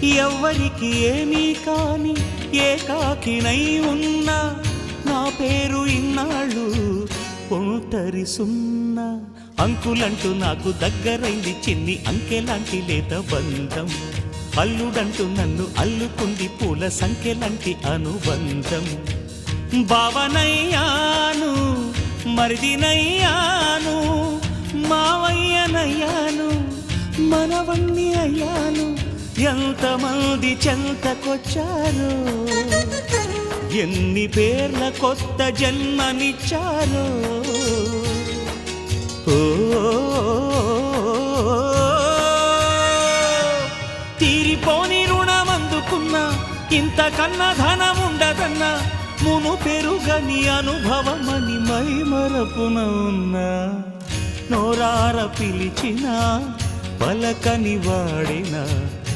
ఎవ్వరికి ఏమీ కాని ఏకాకినై ఉన్నా నా పేరు ఇన్నాళ్ళు ఒంటరి సున్నా. అంకులంటూ నాకు దగ్గరైంది చిన్ని అంకెలాంటి లేత బంధం. అల్లుడంటూ నన్ను అల్లుకుంది పూల సంఖ్యలాంటి అనుబంధం. బావనయ్యాను మరిదినయ్యాను మావయ్యనయ్యాను మనవణ్ణి అయ్యాను. ఎంతమంది చెంతకొచ్చారు ఎన్ని పేర్ల కొత్త జన్మనిచ్చారు. తీరిపోని రుణమందుకున్నా ఇంతకన్నా ధనముండదన్నా మును పెరుగని అనుభవమని మై మరపున ఉన్నా. నోరార పిలిచినా పలకని వాడినా